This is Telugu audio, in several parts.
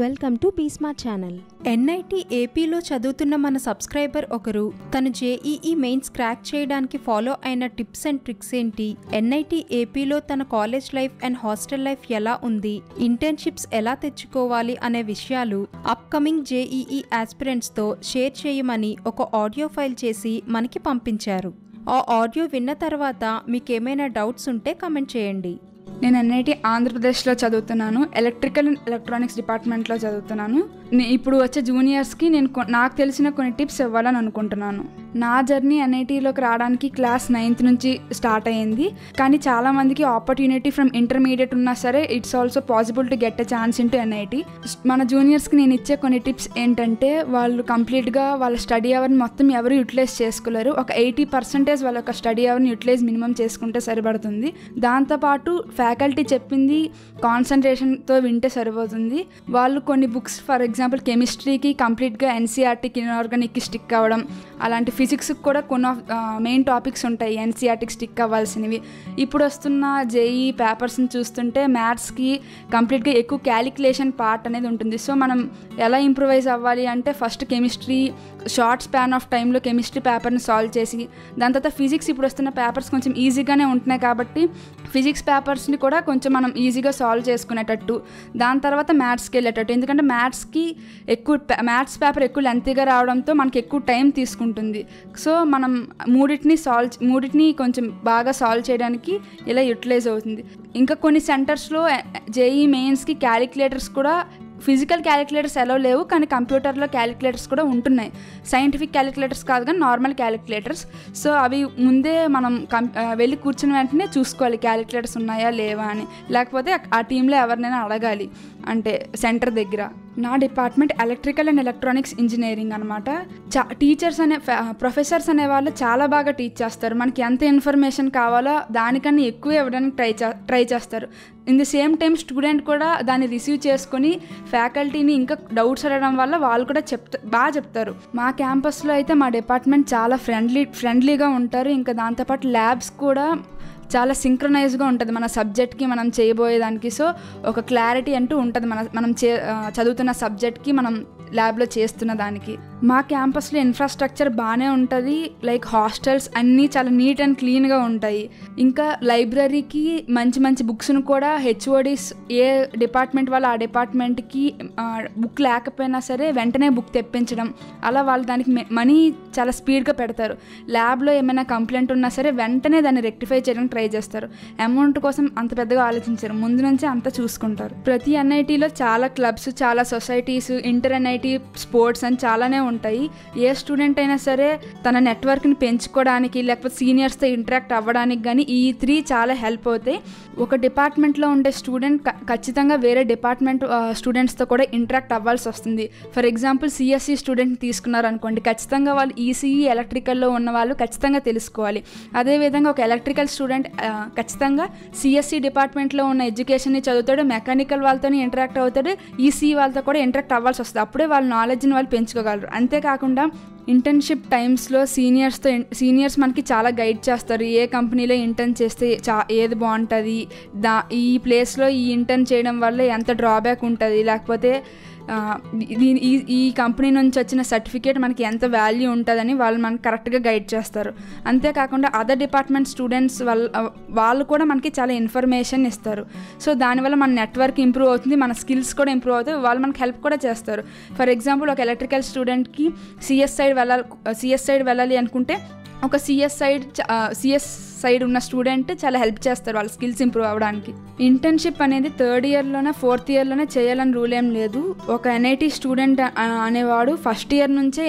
Welcome to be smart channel. NIT ఏపీలో చదువుతున్న మన సబ్స్క్రైబర్ ఒకరు తను జేఈఈ మెయిన్స్ క్రాక్ చేయడానికి ఫాలో అయిన టిప్స్ అండ్ ట్రిక్స్ ఏంటి, ఎన్ఐటి ఏపీలో తన college life and hostel life ఎలా ఉంది, ఇంటర్న్షిప్స్ ఎలా తెచ్చుకోవాలి అనే విషయాలు అప్కమింగ్ జేఈఈ ఆస్పిరెంట్స్తో షేర్ చేయమని ఒక ఆడియో ఫైల్ చేసి మనకి పంపించారు. ఆ ఆడియో విన్న తర్వాత మీకేమైనా డౌట్స్ ఉంటే కామెంట్ చేయండి. నేను ఎన్ఐటి ఆంధ్రప్రదేశ్లో చదువుతున్నాను. ఎలక్ట్రికల్ అండ్ ఎలక్ట్రానిక్స్ డిపార్ట్మెంట్లో చదువుతున్నాను. ఇప్పుడు వచ్చే జూనియర్స్కి నేను నాకు తెలిసిన కొన్ని టిప్స్ ఇవ్వాలని అనుకుంటున్నాను. నా జర్నీ ఎన్ఐటీలోకి రావడానికి క్లాస్ 9th నుంచి స్టార్ట్ అయ్యింది. కానీ చాలామందికి ఆపర్చునిటీ ఫ్రమ్ ఇంటర్మీడియట్ ఉన్నా సరే it's also possible to get a chance into NIT. మన జూనియర్స్కి నేను ఇచ్చే కొన్ని టిప్స్ ఏంటంటే, వాళ్ళు కంప్లీట్గా వాళ్ళ స్టడీ అవర్ని మొత్తం ఎవరు యూటిలైజ్ చేసుకోలేరు. ఒక 80% వాళ్ళ యొక్క స్టడీ అవర్ని యూటిలైజ్ మినిమం చేసుకుంటే సరిపడుతుంది. దాంతోపాటు ఫ్యాకల్టీ చెప్పింది కాన్సన్ట్రేషన్తో వింటే సరిపోతుంది. వాళ్ళు కొన్ని బుక్స్, ఫర్ ఎగ్జాంపుల్ కెమిస్ట్రీకి కంప్లీట్గా ఎన్సీఆర్టీకి ఇన్ఆర్గానిక్కి స్టిక్ అవ్వడం, అలాంటి ఫిజిక్స్కి కూడా కొన్ని మెయిన్ టాపిక్స్ ఉంటాయి ఎన్సీఆర్టీకి స్టిక్ అవ్వాల్సినవి. ఇప్పుడు వస్తున్న జేఈ పేపర్స్ని చూస్తుంటే మ్యాథ్స్కి కంప్లీట్గా ఎక్కువ క్యాలిక్యులేషన్ పార్ట్ అనేది ఉంటుంది. సో మనం ఎలా ఇంప్రూవైజ్ అవ్వాలి అంటే, first chemistry short span of టైంలో కెమిస్ట్రీ పేపర్ని సాల్వ్ చేసి, దాని తర్వాత ఫిజిక్స్ ఇప్పుడు వస్తున్న పేపర్స్ కొంచెం ఈజీగానే ఉంటున్నాయి కాబట్టి ఫిజిక్స్ పేపర్స్ని కూడా కొంచెం మనం ఈజీగా సాల్వ్ చేసుకునేటట్టు, దాని తర్వాత మ్యాథ్స్కి వెళ్ళేటట్టు. ఎందుకంటే మ్యాథ్స్కి మ్యాథ్స్ పేపర్ ఎక్కువ లెంతీగా రావడంతో మనకి ఎక్కువ టైం తీసుకుంటుంది. సో మనం మూడింటిని కొంచెం బాగా సాల్వ్ చేయడానికి ఇలా యూటిలైజ్ అవుతుంది. ఇంకా కొన్ని సెంటర్స్లో జేఈ మెయిన్స్కి క్యాలిక్యులేటర్స్ కూడా, ఫిజికల్ క్యాలిక్యులేటర్స్ ఎలా లేవు కానీ కంప్యూటర్లో క్యాలిక్యులేటర్స్ కూడా ఉంటున్నాయి. సైంటిఫిక్ క్యాలిక్యులేటర్స్ కాదు కానీ నార్మల్ క్యాలిక్యులేటర్స్. సో అవి ముందే మనం వెళ్ళి కూర్చున్న వెంటనే చూసుకోవాలి క్యాలిక్యులేటర్స్ ఉన్నాయా లేవా అని. లేకపోతే ఆ టీంలో ఎవరినైనా అడగాలి, అంటే సెంటర్ దగ్గర. నా department electrical and electronics engineering అనమాట. టీచర్స్ ప్రొఫెసర్స్ అనే వాళ్ళు చాలా బాగా టీచ్ చేస్తారు. మనకి ఎంత ఇన్ఫర్మేషన్ కావాలో దానికన్నా ఎక్కువ ఇవ్వడానికి ట్రై చేస్తారు. In the same time student కూడా దాన్ని రిసీవ్ చేసుకొని ఫ్యాకల్టీని ఇంకా డౌట్స్ అడగడం వల్ల వాళ్ళు కూడా బాగా చెప్తారు. మా క్యాంపస్లో అయితే మా డిపార్ట్మెంట్ చాలా ఫ్రెండ్లీగా ఉంటారు. ఇంకా దాంతోపాటు ల్యాబ్స్ కూడా చాలా సింక్రనైజ్గా ఉంటుంది మన సబ్జెక్ట్కి, మనం చేయబోయేదానికి. సో ఒక క్లారిటీ అంటూ ఉంటుంది మనం చదువుతున్న సబ్జెక్ట్కి, మనం ల్యాబ్లో చేస్తున్న దానికి. మా క్యాంపస్లో ఇన్ఫ్రాస్ట్రక్చర్ బాగానే ఉంటుంది. లైక్ హాస్టల్స్ అన్నీ చాలా నీట్ అండ్ క్లీన్గా ఉంటాయి. ఇంకా లైబ్రరీకి మంచి మంచి బుక్స్ను కూడా హెచ్ఓడీస్ ఏ డిపార్ట్మెంట్ వాళ్ళు ఆ డిపార్ట్మెంట్కి బుక్ లేకపోయినా సరే వెంటనే బుక్ తెప్పించడం, అలా వాళ్ళు దానికి మనీ చాలా స్పీడ్గా పెడతారు. ల్యాబ్లో ఏమైనా కంప్లైంట్ ఉన్నా సరే వెంటనే దాన్ని రెక్టిఫై చేయడానికి ట్రై చేస్తారు. అమౌంట్ కోసం అంత పెద్దగా ఆలోచించారు, ముందు నుంచే అంతా చూసుకుంటారు. ప్రతి ఎన్ఐటీలో చాలా క్లబ్స్, చాలా సొసైటీస్, ఇంటర్ ఎన్ఐటీ స్పోర్ట్స్ అని చాలానే ఉంటాయి. ఏ స్టూడెంట్ అయినా సరే తన నెట్వర్క్ని పెంచుకోవడానికి లేకపోతే సీనియర్స్తో ఇంటరాక్ట్ అవ్వడానికి కానీ ఈ 3 చాలా హెల్ప్ అవుతాయి. ఒక డిపార్ట్మెంట్లో ఉండే స్టూడెంట్ ఖచ్చితంగా వేరే డిపార్ట్మెంట్ స్టూడెంట్స్తో కూడా ఇంటరాక్ట్ అవ్వాల్సి వస్తుంది. ఫర్ ఎగ్జాంపుల్ సిఎస్సి స్టూడెంట్ తీసుకున్నారనుకోండి, ఖచ్చితంగా వాళ్ళు ఈసీఈ ఎలక్ట్రికల్లో ఉన్న వాళ్ళు ఖచ్చితంగా తెలుసుకోవాలి. అదేవిధంగా ఒక ఎలక్ట్రికల్ స్టూడెంట్ ఖచ్చితంగా సిఎస్సి డిపార్ట్మెంట్లో ఉన్న ఎడ్యుకేషన్ని చదువుతాడు, మెకానికల్ వాళ్ళతో ఇంటరాక్ట్ అవుతాడు, ఈసీఈ వాళ్ళతో కూడా ఇంటరాక్ట్ అవ్వాల్సి వస్తుంది. అప్పుడే వాళ్ళ నాలెడ్జ్ని వాళ్ళు పెంచుకోగలరు. అంతేకాకుండా ఇంటర్న్షిప్ టైమ్స్లో సీనియర్స్ మనకి చాలా గైడ్ చేస్తారు. ఏ కంపెనీలో ఇంటర్న్ చేస్తే ఏది బాగుంటుంది, ఈ ప్లేస్లో ఈ ఇంటర్న్ చేయడం వల్ల ఎంత డ్రాబ్యాక్ ఉంటుంది, లేకపోతే ఈ కంపెనీ నుంచి వచ్చిన సర్టిఫికేట్ మనకి ఎంత వాల్యూ ఉంటుందని వాళ్ళు మనకి కరెక్ట్గా గైడ్ చేస్తారు. అంతేకాకుండా అదర్ డిపార్ట్మెంట్ స్టూడెంట్స్ వాళ్ళు కూడా మనకి చాలా ఇన్ఫర్మేషన్ ఇస్తారు. సో దానివల్ల మన నెట్వర్క్ ఇంప్రూవ్ అవుతుంది, మన స్కిల్స్ కూడా ఇంప్రూవ్ అవుతాయి, వాళ్ళు మనకి హెల్ప్ కూడా చేస్తారు. ఫర్ ఎగ్జాంపుల్ ఒక ఎలక్ట్రికల్ స్టూడెంట్కి సిఎస్ సైడ్ వెళ్ళాలి అనుకుంటే ఒక సిఎస్ సైడ్ ఉన్న స్టూడెంట్ చాలా హెల్ప్ చేస్తారు వాళ్ళ స్కిల్స్ ఇంప్రూవ్ అవ్వడానికి. ఇంటర్న్షిప్ అనేది 3rd ఇయర్లోనే 4th ఇయర్లోనే చేయాలని రూల్ ఏం లేదు. ఒక ఎన్ఐటి స్టూడెంట్ అనేవాడు ఫస్ట్ ఇయర్ నుంచే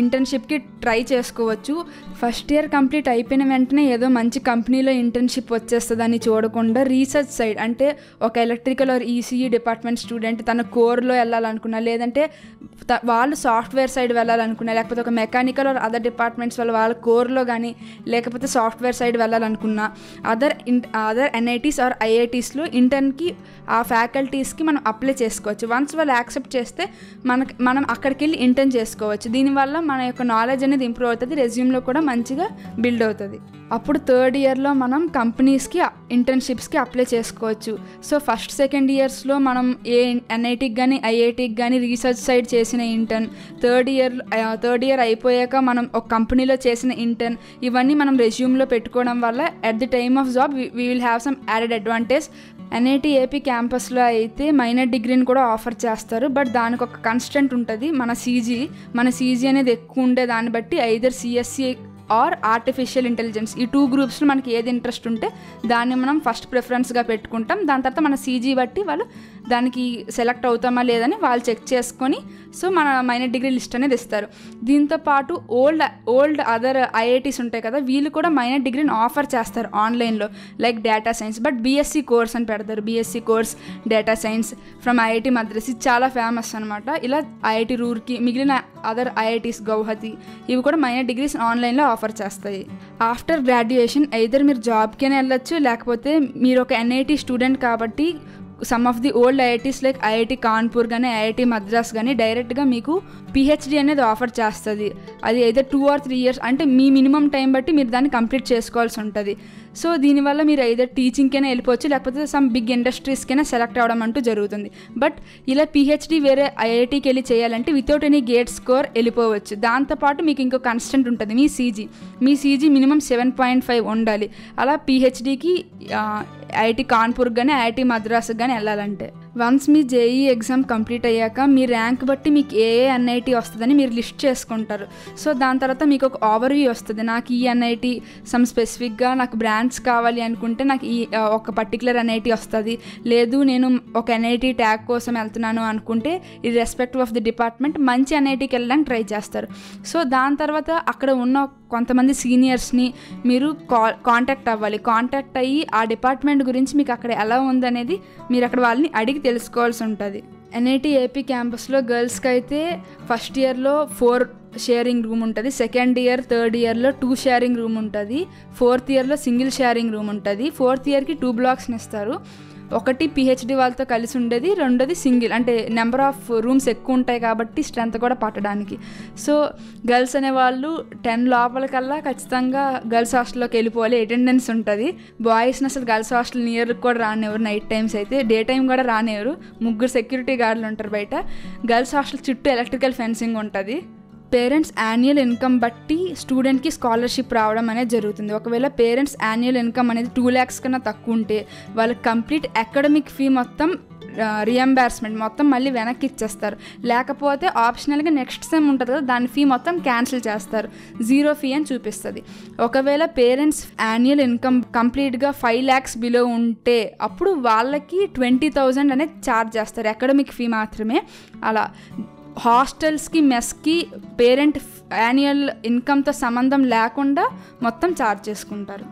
ఇంటర్న్షిప్కి ట్రై చేసుకోవచ్చు. ఫస్ట్ ఇయర్ కంప్లీట్ అయిపోయిన వెంటనే ఏదో మంచి కంపెనీలో ఇంటర్న్షిప్ వచ్చేస్తుందని చూడకుండా రీసెర్చ్ సైడ్, అంటే ఒక electrical or ECE department student తన కోర్లో వెళ్ళాలనుకున్నా, లేదంటే వాళ్ళు సాఫ్ట్వేర్ సైడ్ వెళ్ళాలనుకున్నా, లేకపోతే ఒక మెకానికల్ ఆర్ అదర్ డిపార్ట్మెంట్స్ వాళ్ళ కోర్లో కానీ లేకపోతే సాఫ్ట్వేర్ సైడ్ వెళ్ళాలనుకున్నా, అదర్ ఎన్ఐటీస్ ఆర్ ఐఐటీస్లో ఇంటర్న్కి ఆ ఫ్యాకల్టీస్కి మనం అప్లై చేసుకోవచ్చు. వన్స్ వాళ్ళు యాక్సెప్ట్ చేస్తే మనం అక్కడికి వెళ్ళి ఇంటర్న్ చేసుకోవచ్చు. దీనివల్ల మన యొక్క నాలెడ్జ్ అనేది ఇంప్రూవ్ అవుతుంది, రెజ్యూమ్లో కూడా మంచిగా బిల్డ్ అవుతుంది. అప్పుడు థర్డ్ ఇయర్లో మనం కంపెనీస్కి ఇంటర్న్షిప్స్కి అప్లై చేసుకోవచ్చు. సో ఫస్ట్ సెకండ్ ఇయర్స్లో మనం ఏ ఎన్ఐటీకి కానీ ఐఐటీకి కానీ రీసెర్చ్ సైడ్ చేసిన ఇంటర్న్, థర్డ్ ఇయర్ అయిపోయాక మనం ఒక కంపెనీలో చేసిన ఇంటర్న్, ఇవన్నీ మనం రెజ్యూమ్లో పెట్టుకోవడం వల్ల at the time of job we will have some added advantage. NIT AP క్యాంపస్లో అయితే మైనర్ డిగ్రీని కూడా ఆఫర్ చేస్తారు. బట్ దానికి ఒక కన్స్టెంట్ ఉంటుంది, మన సీజీ అనేది ఎక్కువ ఉండే దాన్ని బట్టి either CSC or artificial intelligence, ఈ 2 గ్రూప్స్లో మనకి ఏది ఇంట్రెస్ట్ ఉంటే దాన్ని మనం ఫస్ట్ ప్రిఫరెన్స్గా పెట్టుకుంటాం. దాని తర్వాత మన సీజీ బట్టి వాళ్ళు దానికి సెలెక్ట్ అవుతామా లేదని వాళ్ళు చెక్ చేసుకొని సో మన మైనర్ డిగ్రీ లిస్ట్ అనేది ఇస్తారు. దీంతోపాటు ఓల్డ్ అదర్ ఐఐటీస్ ఉంటాయి కదా, వీళ్ళు కూడా మైనర్ డిగ్రీని ఆఫర్ చేస్తారు ఆన్లైన్లో, like data science. But BSc course అని పెడతారు, BSc course data science from IIT Madras. ఇది చాలా ఫేమస్ అనమాట. ఇలా ఐఐటీ రూర్కి, మిగిలిన అదర్ ఐఐటీస్ గౌహతి, ఇవి కూడా మైనర్ డిగ్రీస్ ఆన్లైన్లో ఆఫర్ చేస్తాయి. ఆఫ్టర్ గ్రాడ్యుయేషన్ ఐదర్ మీరు జాబ్కైనా వెళ్ళొచ్చు, లేకపోతే మీరు ఒక ఎన్ఐటీ స్టూడెంట్ కాబట్టి some of the old IITs like IIT Kanpur కానీ ఐఐటీ మద్రాస్ కానీ డైరెక్ట్గా మీకు పిహెచ్డి అనేది ఆఫర్ చేస్తుంది. అది అయితే 2 or 3 years, అంటే మీ మినిమం టైం బట్టి మీరు దాన్ని కంప్లీట్ చేసుకోవాల్సి ఉంటుంది. సో దీనివల్ల మీరు ఐదర్ టీచింగ్కైనా వెళ్ళిపోవచ్చు, లేకపోతే సమ్ బిగ్ ఇండస్ట్రీస్కైనా సెలెక్ట్ అవ్వడం అంటూ జరుగుతుంది. బట్ ఇలా పిహెచ్డి వేరే ఐఐటీకి వెళ్ళి చేయాలంటే వితౌట్ ఎనీ గేట్ స్కోర్ వెళ్ళిపోవచ్చు. దాంతోపాటు మీకు ఇంకో కన్స్టెంట్ ఉంటుంది, మీ సీజీ మినిమం 7.5 ఉండాలి. అలా పిహెచ్డికి ఐఐటీ కాన్పూర్కి కానీ ఐఐటీ మద్రాస్కి కానీ వెళ్ళాలంటే. వన్స్ మీ జేఈ ఎగ్జామ్ కంప్లీట్ అయ్యాక మీ ర్యాంక్ బట్టి మీకు ఏ ఎన్ఐటీ వస్తుందని మీరు లిస్ట్ చేసుకుంటారు. సో దాని తర్వాత మీకు ఒక ఓవర్వ్యూ వస్తుంది, నాకు ఈ ఎన్ఐటీ సమ్ స్పెసిఫిక్గా నాకు బ్రాంచ్ కావాలి అనుకుంటే నాకు ఈ ఒక పర్టికులర్ ఎన్ఐటీ వస్తుంది. లేదు నేను ఒక ఎన్ఐటీ ట్యాగ్ కోసం వెళ్తున్నాను అనుకుంటే ఈ రెస్పెక్టివ్ ఆఫ్ ది డిపార్ట్మెంట్ మంచి ఎన్ఐటీకి వెళ్ళడానికి ట్రై చేస్తారు. సో దాని తర్వాత అక్కడ ఉన్న కొంతమంది సీనియర్స్ని మీరు కాంటాక్ట్ అవ్వాలి. కాంటాక్ట్ అయ్యి ఆ డిపార్ట్మెంట్ గురించి మీకు అక్కడ ఎలా ఉందనేది మీరు అక్కడ వాళ్ళని అడిగి తెలుసుకోవాల్సి ఉంటుంది. ఎన్ఐటీ ఏపీ క్యాంపస్లో గర్ల్స్కి అయితే ఫస్ట్ ఇయర్లో 4 షేరింగ్ రూమ్ ఉంటుంది, సెకండ్ ఇయర్ థర్డ్ ఇయర్లో 2 షేరింగ్ రూమ్ ఉంటుంది, ఫోర్త్ ఇయర్లో సింగిల్ షేరింగ్ రూమ్ ఉంటుంది. ఫోర్త్ ఇయర్కి 2 blocks ఇస్తారు. ఒకటి పిహెచ్డి వాళ్ళతో కలిసి ఉండేది, రెండోది సింగిల్, అంటే నెంబర్ ఆఫ్ రూమ్స్ ఎక్కువ ఉంటాయి కాబట్టి స్ట్రెంత్ కూడా పట్టడానికి. సో గర్ల్స్ అనేవాళ్ళు 10 లోపలికల్లా ఖచ్చితంగా గర్ల్స్ హాస్టల్లోకి వెళ్ళిపోవాలి, అటెండెన్స్ ఉంటుంది. బాయ్స్ని అసలు గర్ల్స్ హాస్టల్ నియర్ కూడా రానివ్వరు, నైట్ టైమ్స్ అయితే, డే టైం కూడా రానివ్వరు. 3 సెక్యూరిటీ గార్డులు ఉంటారు బయట. గర్ల్స్ హాస్టల్ చుట్టూ ఎలక్ట్రికల్ ఫెన్సింగ్ ఉంటుంది. పేరెంట్స్ యాన్యువల్ ఇన్కమ్ బట్టి స్టూడెంట్కి స్కాలర్షిప్ రావడం అనేది జరుగుతుంది. ఒకవేళ పేరెంట్స్ యాన్యువల్ ఇన్కమ్ అనేది 2 lakhs కన్నా తక్కువ ఉంటే వాళ్ళకి కంప్లీట్ అకాడమిక్ ఫీ మొత్తం రియంబర్స్మెంట్ మొత్తం మళ్ళీ వెనక్కి ఇచ్చేస్తారు. లేకపోతే ఆప్షనల్గా నెక్స్ట్ సెమ్ ఉంటుంది కదా, దాని ఫీ మొత్తం క్యాన్సిల్ చేస్తారు, 0 fee అని చూపిస్తుంది. ఒకవేళ పేరెంట్స్ యాన్యువల్ ఇన్కమ్ కంప్లీట్గా 5 lakhs బిలో ఉంటే అప్పుడు వాళ్ళకి 20,000 అనేది ఛార్జ్ చేస్తారు, అకాడమిక్ ఫీ మాత్రమే. అలా హాస్టల్స్కి, మెస్కి పేరెంట్ యాన్యువల్ ఇన్కమ్తో సంబంధం లేకుండా మొత్తం ఛార్జ్ చేసుకుంటారు.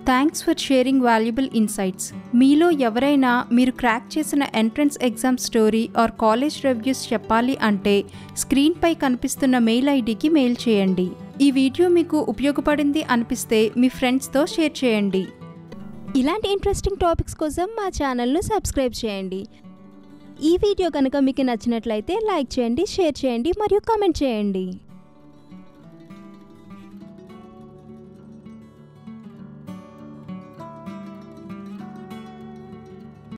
Thanks for sharing valuable insights. మీలో ఎవరైనా మీరు క్రాక్ చేసిన entrance exam story or college reviews చెప్పాలి అంటే స్క్రీన్పై కనిపిస్తున్న మెయిల్ ఐడికి మెయిల్ చేయండి. ఈ వీడియో మీకు ఉపయోగపడింది అనిపిస్తే మీ ఫ్రెండ్స్తో షేర్ చేయండి. ఇలాంటి ఇంట్రెస్టింగ్ టాపిక్స్ కోసం మా ఛానల్ను సబ్స్క్రైబ్ చేయండి. ఈ వీడియో కనుక మీకు నచ్చినట్లయితే లైక్ చేయండి, షేర్ చేయండి మరియు కామెంట్ చేయండి.